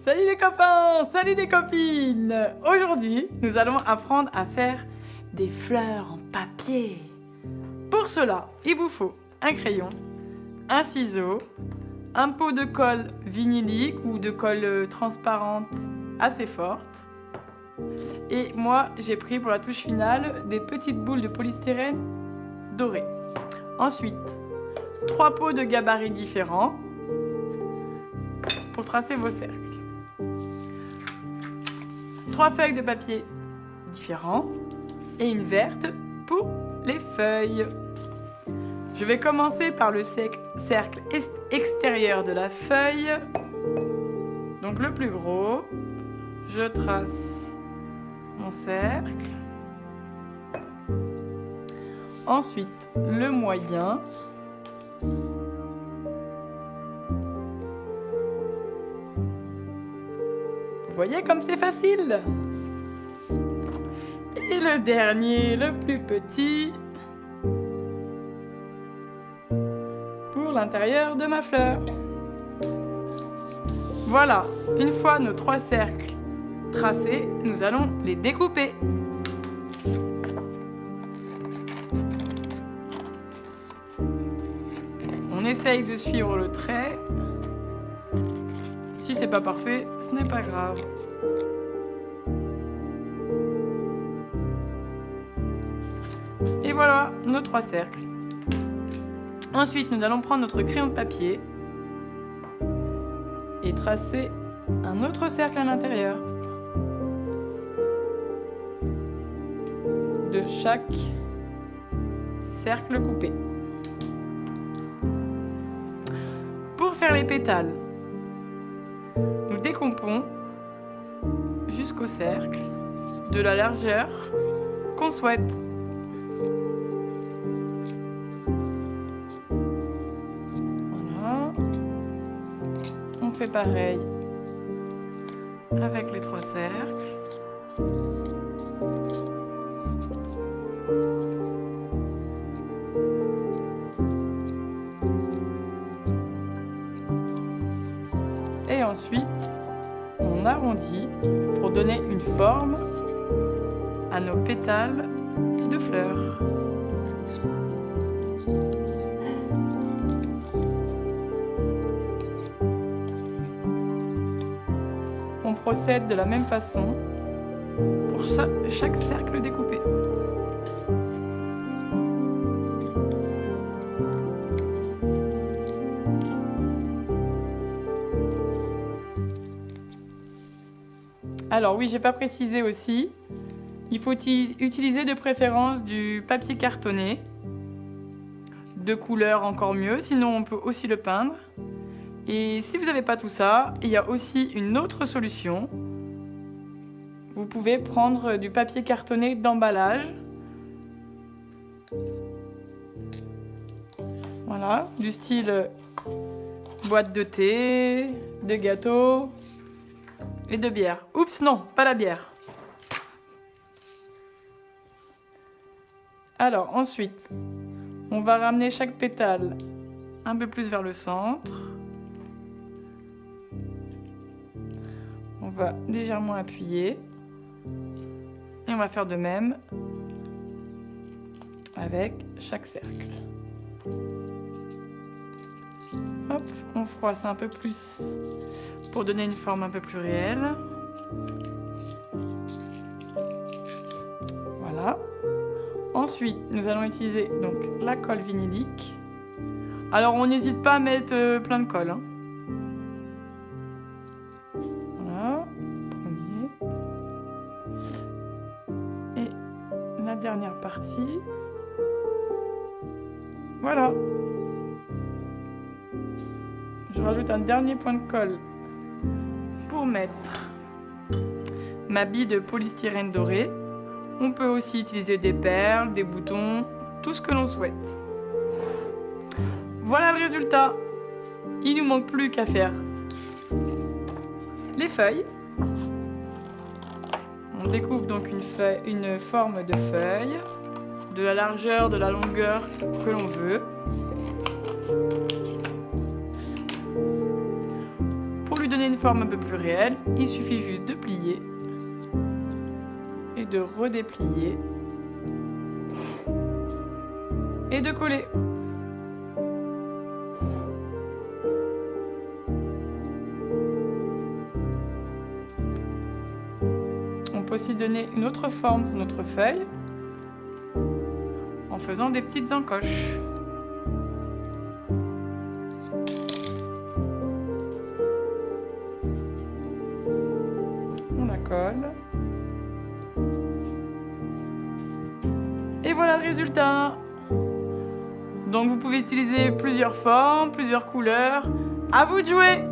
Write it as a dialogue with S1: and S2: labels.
S1: Salut les copains, salut les copines. Aujourd'hui, nous allons apprendre à faire des fleurs en papier. Pour cela, il vous faut un crayon, un ciseau, un pot de colle vinylique ou de colle transparente assez forte. Et moi, j'ai pris pour la touche finale des petites boules de polystyrène dorées. Ensuite, 3 pots de gabarits différents pour tracer vos cercles. 3 feuilles de papier différents et une verte pour les feuilles. Je vais commencer par le cercle extérieur de la feuille. Donc le plus gros, je trace mon cercle. Ensuite, le moyen. Vous voyez comme c'est facile. Et le dernier, le plus petit, pour l'intérieur de ma fleur. Voilà, une fois nos 3 cercles tracés, nous allons les découper. On essaye de suivre le trait. Si c'est pas parfait, ce n'est pas grave. Et voilà nos 3 cercles. Ensuite, nous allons prendre notre crayon de papier et tracer un autre cercle à l'intérieur de chaque cercle coupé. Pour faire les pétales, nous découpons jusqu'au cercle de la largeur qu'on souhaite. Voilà. On fait pareil avec les 3 cercles. Et ensuite, on arrondit pour donner une forme à nos pétales de fleurs. On procède de la même façon pour chaque cercle découpé. Alors oui, j'ai pas précisé aussi, il faut utiliser de préférence du papier cartonné, de couleur encore mieux, sinon on peut aussi le peindre. Et si vous n'avez pas tout ça, il y a aussi une autre solution. Vous pouvez prendre du papier cartonné d'emballage. Voilà, du style boîte de thé, de gâteau et de bière. Oups, non, pas la bière. Alors ensuite, on va ramener chaque pétale un peu plus vers le centre. On va légèrement appuyer. Et on va faire de même avec chaque cercle. Hop, on froisse un peu plus pour donner une forme un peu plus réelle. Voilà. Ensuite, nous allons utiliser donc la colle vinylique. Alors, on n'hésite pas à mettre plein de colle. Voilà, premier. Et la dernière partie. Voilà. Je rajoute un dernier point de colle pour mettre ma bille de polystyrène doré. On peut aussi utiliser des perles, des boutons, tout ce que l'on souhaite. Voilà le résultat. Il ne nous manque plus qu'à faire les feuilles. On découpe donc une forme de feuille, de la largeur, de la longueur que l'on veut. Pour lui donner une forme un peu plus réelle, il suffit juste de plier et de redéplier et de coller. On peut aussi donner une autre forme sur notre feuille en faisant des petites encoches. On la colle. Et voilà le résultat. Donc vous pouvez utiliser plusieurs formes, plusieurs couleurs. À vous de jouer!